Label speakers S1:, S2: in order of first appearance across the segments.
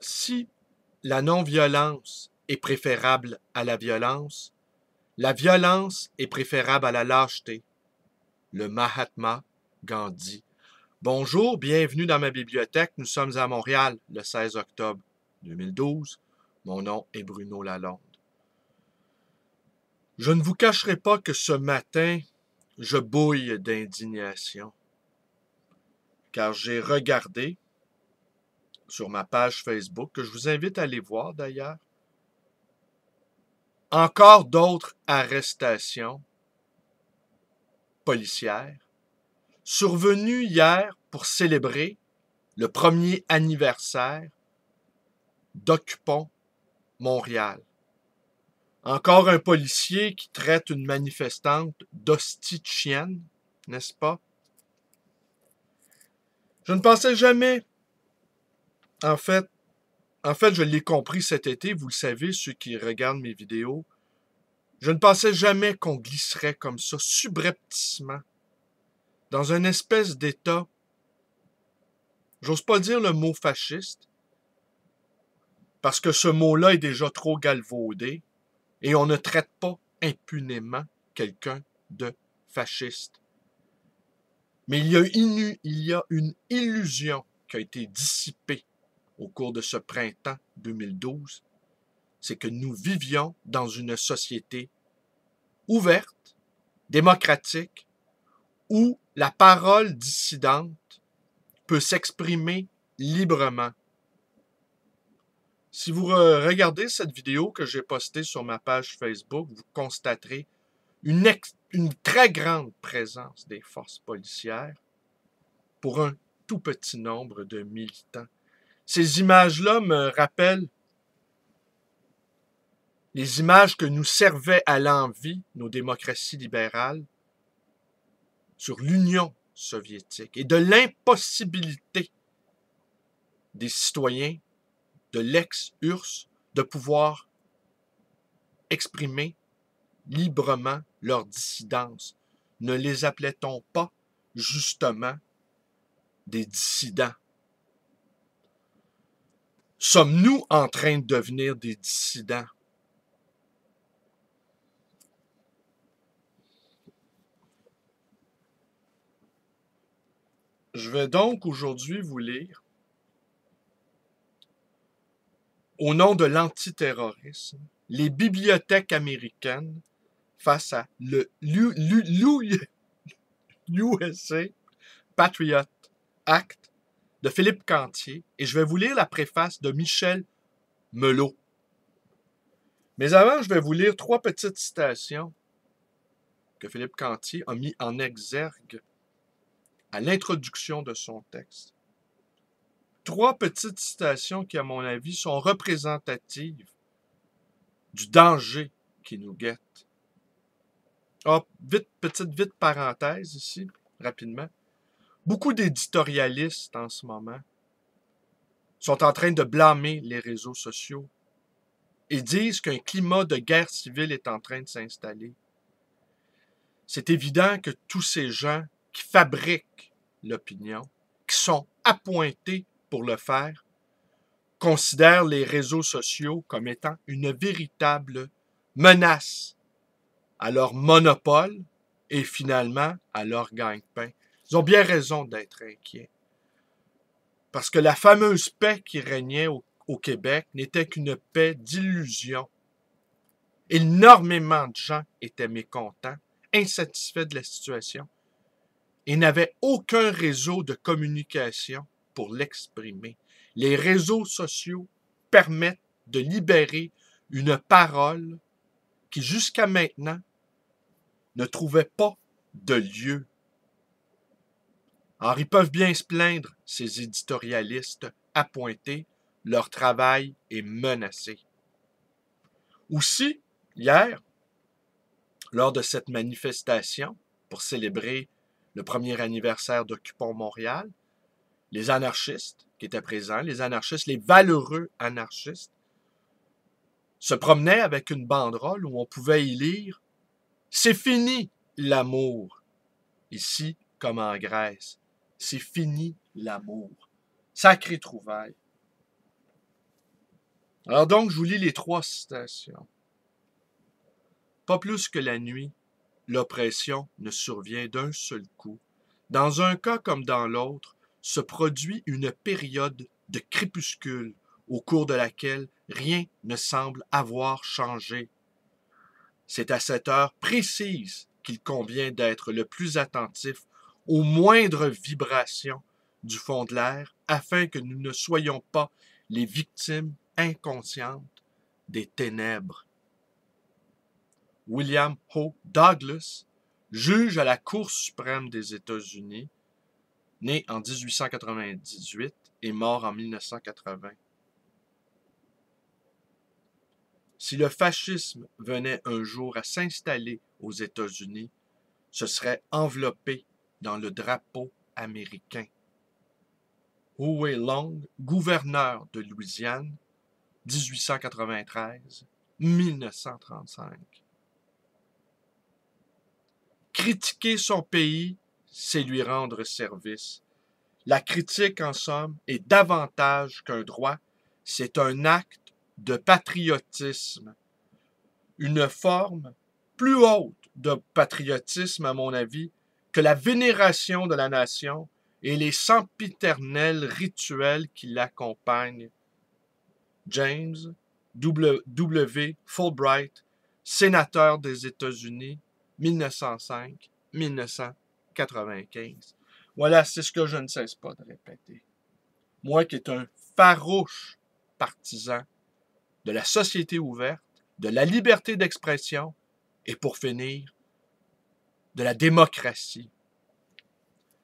S1: Si la non-violence est préférable à la violence est préférable à la lâcheté. Le Mahatma Gandhi. Bonjour, bienvenue dans ma bibliothèque. Nous sommes à Montréal le 16 octobre 2012. Mon nom est Bruno Lalonde. Je ne vous cacherai pas que ce matin, je bouille d'indignation. Car j'ai regardé sur ma page Facebook, que je vous invite à aller voir d'ailleurs, encore d'autres arrestations policières survenues hier pour célébrer le premier anniversaire d'Occupons Montréal. Encore un policier qui traite une manifestante d'hostie de chienne, n'est-ce pas? Je ne pensais jamais, en fait, je l'ai compris cet été, vous le savez, ceux qui regardent mes vidéos, je ne pensais jamais qu'on glisserait comme ça, subrepticement, dans une espèce d'état, j'ose pas dire le mot fasciste, parce que ce mot-là est déjà trop galvaudé, et on ne traite pas impunément quelqu'un de fasciste. Mais il y a une illusion qui a été dissipée au cours de ce printemps 2012, c'est que nous vivions dans une société ouverte, démocratique, où la parole dissidente peut s'exprimer librement. Si vous regardez cette vidéo que j'ai postée sur ma page Facebook, vous constaterez une très grande présence des forces policières pour un tout petit nombre de militants. Ces images-là me rappellent les images que nous servaient à l'envi nos démocraties libérales sur l'Union soviétique et de l'impossibilité des citoyens de l'ex-URSS de pouvoir exprimer librement leur dissidence. Ne les appelait-on pas justement des dissidents? Sommes-nous en train de devenir des dissidents? Je vais donc aujourd'hui vous lire, au nom de l'antiterrorisme, les bibliothèques américaines face à le USA Patriot Act de Philippe Cantier, et je vais vous lire la préface de Michel Melot. Mais avant, je vais vous lire 3 petites citations que Philippe Cantier a mis en exergue à l'introduction de son texte. 3 petites citations qui, à mon avis, sont représentatives du danger qui nous guette. Petite parenthèse ici, rapidement. Beaucoup d'éditorialistes en ce moment sont en train de blâmer les réseaux sociaux et disent qu'un climat de guerre civile est en train de s'installer. C'est évident que tous ces gens qui fabriquent l'opinion, qui sont appointés pour le faire, considèrent les réseaux sociaux comme étant une véritable menace à leur monopole et finalement à leur gagne-pain. Ils ont bien raison d'être inquiets. Parce que la fameuse paix qui régnait au Québec n'était qu'une paix d'illusion. Énormément de gens étaient mécontents, insatisfaits de la situation et n'avaient aucun réseau de communication pour l'exprimer. Les réseaux sociaux permettent de libérer une parole qui jusqu'à maintenant ne trouvait pas de lieu. Alors, ils peuvent bien se plaindre, ces éditorialistes appointés, leur travail est menacé. Aussi, hier, lors de cette manifestation pour célébrer le premier anniversaire d'Occupons Montréal, les anarchistes qui étaient présents, les anarchistes, les valeureux anarchistes, se promenaient avec une banderole où on pouvait y lire « C'est fini l'amour », ici comme en Grèce. C'est fini l'amour. Sacrée trouvaille. Alors donc, je vous lis les 3 citations. Pas plus que la nuit, l'oppression ne survient d'un seul coup. Dans un cas comme dans l'autre, se produit une période de crépuscule au cours de laquelle rien ne semble avoir changé. C'est à cette heure précise qu'il convient d'être le plus attentif aux moindres vibrations du fond de l'air afin que nous ne soyons pas les victimes inconscientes des ténèbres. William O. Douglas, juge à la Cour suprême des États-Unis, né en 1898 et mort en 1980. Si le fascisme venait un jour à s'installer aux États-Unis, ce serait enveloppé dans le drapeau américain. Huey Long, gouverneur de Louisiane, 1893-1935. Critiquer son pays, c'est lui rendre service. La critique, en somme, est davantage qu'un droit, c'est un acte de patriotisme. Une forme plus haute de patriotisme, à mon avis, que la vénération de la nation et les sempiternels rituels qui l'accompagnent. James W. Fulbright, sénateur des États-Unis, 1905-1995. Voilà, c'est ce que je ne cesse pas de répéter. Moi qui est un farouche partisan de la société ouverte, de la liberté d'expression et, pour finir, de la démocratie.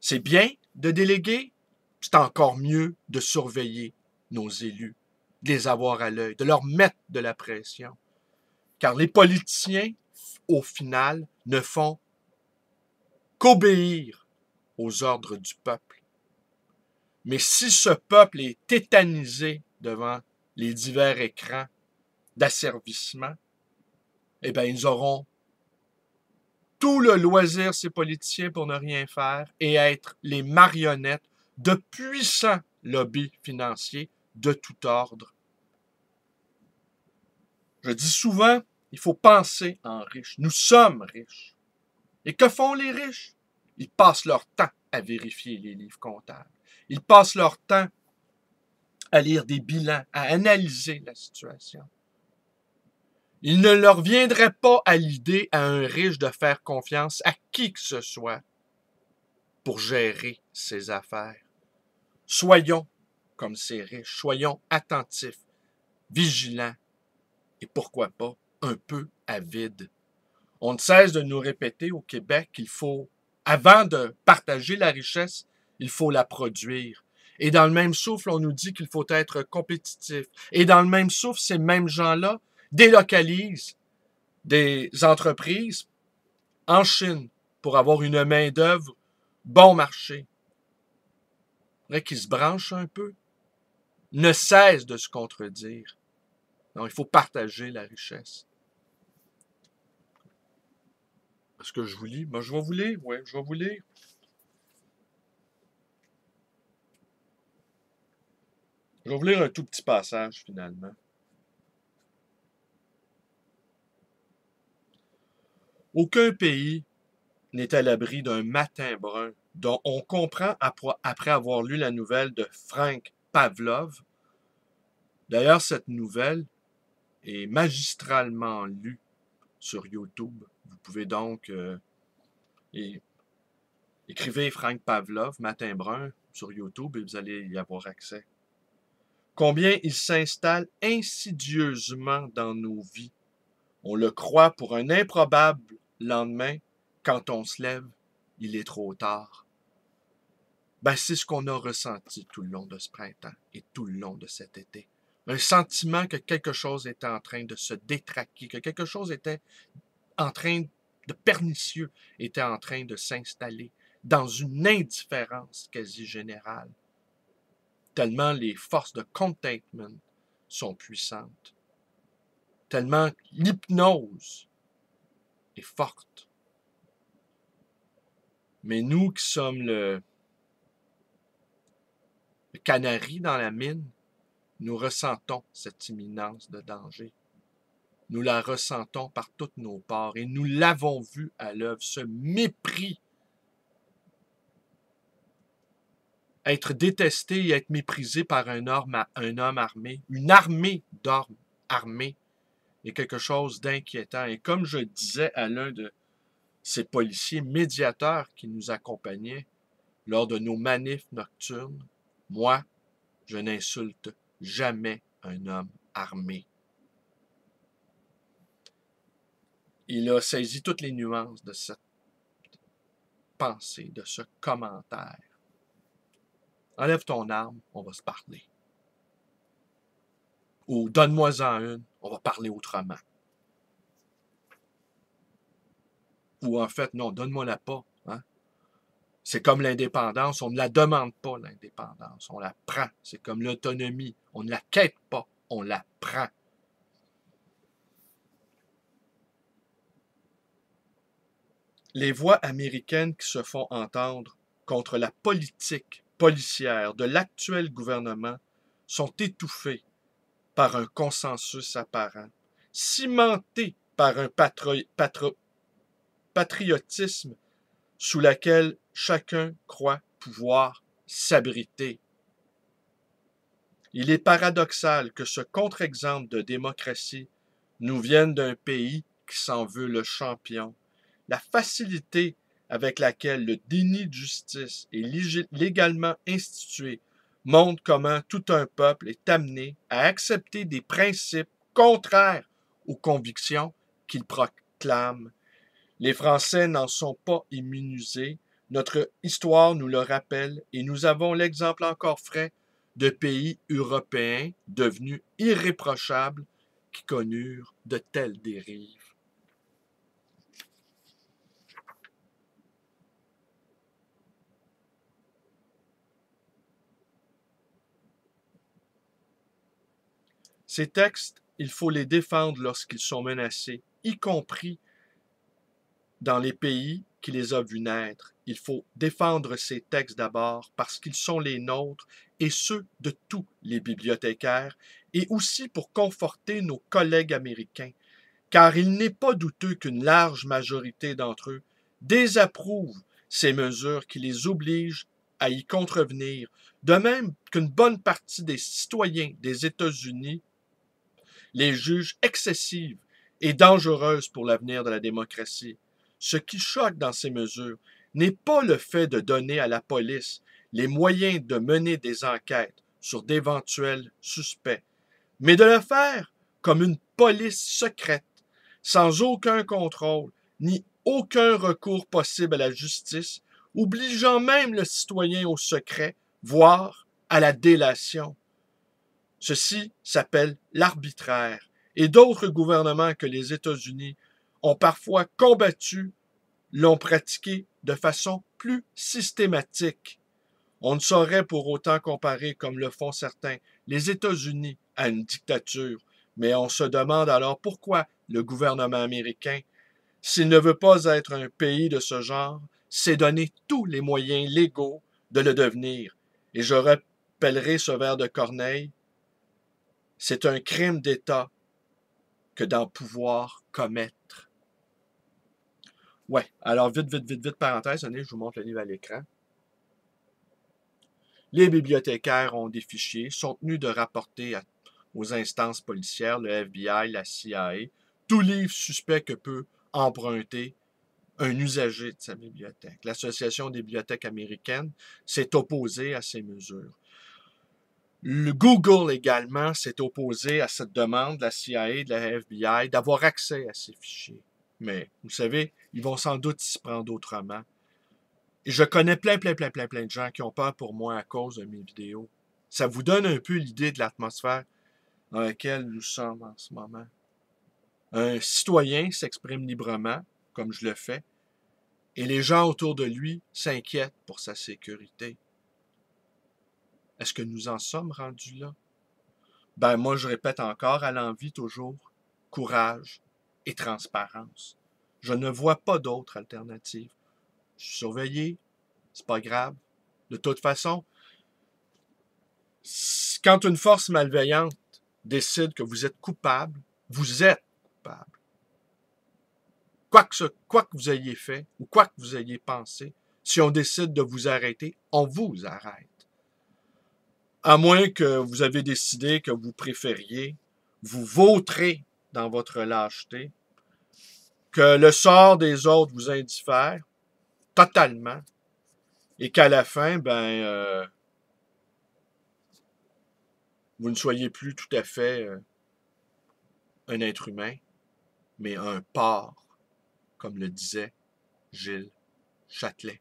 S1: C'est bien de déléguer, c'est encore mieux de surveiller nos élus, de les avoir à l'œil, de leur mettre de la pression. Car les politiciens, au final, ne font qu'obéir aux ordres du peuple. Mais si ce peuple est tétanisé devant les divers écrans d'asservissement, eh bien, ils auront tout le loisir, ces politiciens, pour ne rien faire et être les marionnettes de puissants lobbies financiers de tout ordre. Je dis souvent, il faut penser en riche. Nous sommes riches. Et que font les riches? Ils passent leur temps à vérifier les livres comptables. Ils passent leur temps à lire des bilans, à analyser la situation. Il ne leur viendrait pas à l'idée à un riche de faire confiance à qui que ce soit pour gérer ses affaires. Soyons comme ces riches, soyons attentifs, vigilants et pourquoi pas un peu avides. On ne cesse de nous répéter au Québec qu'il faut, avant de partager la richesse, il faut la produire. Et dans le même souffle, on nous dit qu'il faut être compétitif. Et dans le même souffle, ces mêmes gens-là délocalisent des entreprises en Chine pour avoir une main-d'œuvre bon marché. Il faudrait qu'ils se branchent un peu, ne cessent de se contredire. Donc, il faut partager la richesse. Est-ce que je vous lis? Ben, je vais vous lire, oui, je vais vous lire. Je vais vous lire un tout petit passage, finalement. Aucun pays n'est à l'abri d'un matin brun dont on comprend après avoir lu la nouvelle de Frank Pavlov. D'ailleurs, cette nouvelle est magistralement lue sur YouTube. Vous pouvez donc écrivez Frank Pavlov, Matin brun, sur YouTube et vous allez y avoir accès. Combien il s'installe insidieusement dans nos vies. On le croit pour un improbable lendemain. Quand on se lève, il est trop tard. Ben, c'est ce qu'on a ressenti tout le long de ce printemps et tout le long de cet été. Un sentiment que quelque chose était en train de se détraquer, que quelque chose était en train de pernicieux, était en train de s'installer dans une indifférence quasi générale. Tellement les forces de containment sont puissantes. Tellement l'hypnose est forte. Mais nous qui sommes le canari dans la mine, nous ressentons cette imminence de danger. Nous la ressentons par toutes nos pores et nous l'avons vu à l'œuvre, ce mépris. Être détesté et être méprisé par un homme armé, une armée d'hommes armés, est quelque chose d'inquiétant. Et comme je disais à l'un de ces policiers médiateurs qui nous accompagnaient lors de nos manifs nocturnes, moi, je n'insulte jamais un homme armé. Il a saisi toutes les nuances de cette pensée, de ce commentaire. Enlève ton arme, on va se parler. Ou donne-moi-en une, on va parler autrement. Ou en fait, non, donne-moi-la pas. Hein? C'est comme l'indépendance, on ne la demande pas, l'indépendance, on la prend. C'est comme l'autonomie, on ne la quête pas, on la prend. Les voix américaines qui se font entendre contre la politique policière de l'actuel gouvernement sont étouffées par un consensus apparent, cimenté par un patriotisme sous lequel chacun croit pouvoir s'abriter. Il est paradoxal que ce contre-exemple de démocratie nous vienne d'un pays qui s'en veut le champion. La facilité avec laquelle le déni de justice est légalement institué montre comment tout un peuple est amené à accepter des principes contraires aux convictions qu'il proclame. Les Français n'en sont pas immunisés. Notre histoire nous le rappelle et nous avons l'exemple encore frais de pays européens devenus irréprochables qui connurent de telles dérives. Ces textes, il faut les défendre lorsqu'ils sont menacés, y compris dans les pays qui les ont vus naître. Il faut défendre ces textes d'abord parce qu'ils sont les nôtres et ceux de tous les bibliothécaires, et aussi pour conforter nos collègues américains, car il n'est pas douteux qu'une large majorité d'entre eux désapprouvent ces mesures qui les obligent à y contrevenir, de même qu'une bonne partie des citoyens des États-Unis les jugent excessives et dangereuses pour l'avenir de la démocratie. Ce qui choque dans ces mesures n'est pas le fait de donner à la police les moyens de mener des enquêtes sur d'éventuels suspects, mais de le faire comme une police secrète, sans aucun contrôle, ni aucun recours possible à la justice, obligeant même le citoyen au secret, voire à la délation. Ceci s'appelle l'arbitraire, et d'autres gouvernements que les États-Unis ont parfois combattu, l'ont pratiqué de façon plus systématique. On ne saurait pour autant comparer, comme le font certains, les États-Unis à une dictature, mais on se demande alors pourquoi le gouvernement américain, s'il ne veut pas être un pays de ce genre, s'est donné tous les moyens légaux de le devenir. Et je rappellerai ce vers de Corneille, c'est un crime d'État que d'en pouvoir commettre. Ouais, alors vite, parenthèse, je vous montre le livre à l'écran. Les bibliothécaires ont des fichiers, sont tenus de rapporter aux instances policières, le FBI, la CIA, tout livre suspect que peut emprunter un usager de sa bibliothèque. L'Association des bibliothèques américaines s'est opposée à ces mesures. Le Google également s'est opposé à cette demande de la CIA, de la FBI, d'avoir accès à ces fichiers. Mais, vous savez, ils vont sans doute s'y prendre autrement. Et je connais plein de gens qui ont peur pour moi à cause de mes vidéos. Ça vous donne un peu l'idée de l'atmosphère dans laquelle nous sommes en ce moment. Un citoyen s'exprime librement, comme je le fais, et les gens autour de lui s'inquiètent pour sa sécurité. Est-ce que nous en sommes rendus là? Ben, moi, je répète encore à l'envi toujours, courage et transparence. Je ne vois pas d'autre alternative. Je suis surveillé, c'est pas grave. De toute façon, quand une force malveillante décide que vous êtes coupable, vous êtes coupable. Quoi que vous ayez fait ou quoi que vous ayez pensé, si on décide de vous arrêter, on vous arrête. À moins que vous avez décidé que vous préfériez vous vautrer dans votre lâcheté, que le sort des autres vous indiffère totalement et qu'à la fin, vous ne soyez plus tout à fait un être humain, mais un porc, comme le disait Gilles Châtelet.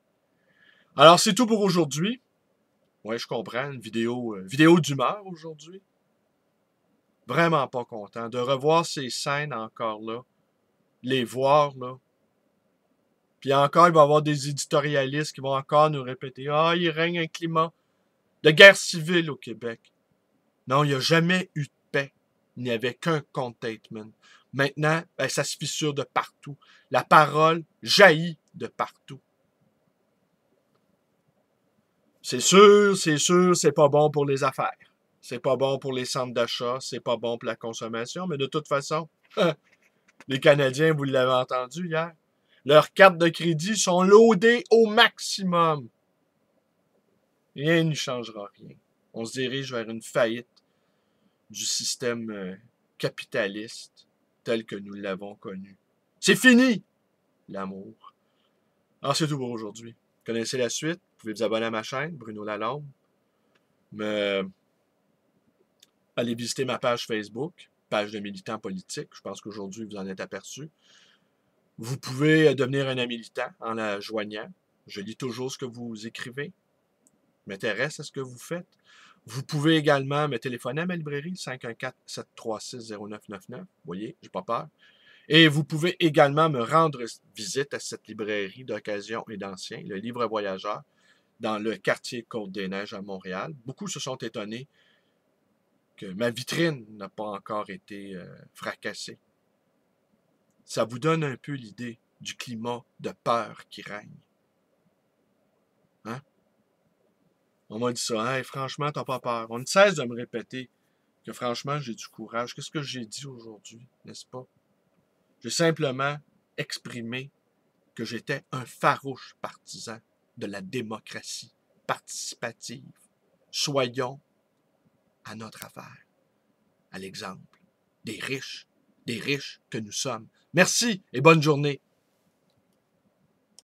S1: Alors, c'est tout pour aujourd'hui. Ouais, je comprends, une vidéo d'humeur aujourd'hui. Vraiment pas content de revoir ces scènes encore là, les voir là. Puis encore, il va y avoir des éditorialistes qui vont encore nous répéter « Ah, il règne un climat de guerre civile au Québec. » Non, il n'y a jamais eu de paix. Il n'y avait qu'un containment. Maintenant, ça se fissure de partout. La parole jaillit de partout. C'est sûr, c'est pas bon pour les affaires. C'est pas bon pour les centres d'achat, c'est pas bon pour la consommation, mais de toute façon, les Canadiens, vous l'avez entendu hier, leurs cartes de crédit sont loadées au maximum. Rien n'y changera rien. On se dirige vers une faillite du système capitaliste tel que nous l'avons connu. C'est fini, l'amour. Alors, c'est tout pour aujourd'hui. Vous connaissez la suite. Vous pouvez vous abonner à ma chaîne, Bruno Lalonde. Mais allez visiter ma page Facebook, page de militant politique. Je pense qu'aujourd'hui, vous en êtes aperçu. Vous pouvez devenir un militant en la joignant. Je lis toujours ce que vous écrivez. M'intéresse à ce que vous faites. Vous pouvez également me téléphoner à ma librairie, 514-736-0999. Vous voyez, j'ai pas peur. Et vous pouvez également me rendre visite à cette librairie d'occasion et d'ancien, le Livre Voyageur, dans le quartier Côte-des-Neiges à Montréal. Beaucoup se sont étonnés que ma vitrine n'a pas encore été fracassée. Ça vous donne un peu l'idée du climat de peur qui règne. Hein? On m'a dit ça. Hey, franchement, t'as pas peur. On ne cesse de me répéter que franchement, j'ai du courage. Qu'est-ce que j'ai dit aujourd'hui, n'est-ce pas? J'ai simplement exprimé que j'étais un farouche partisan de la démocratie participative. Soyons à notre affaire, à l'exemple des riches que nous sommes. Merci et bonne journée.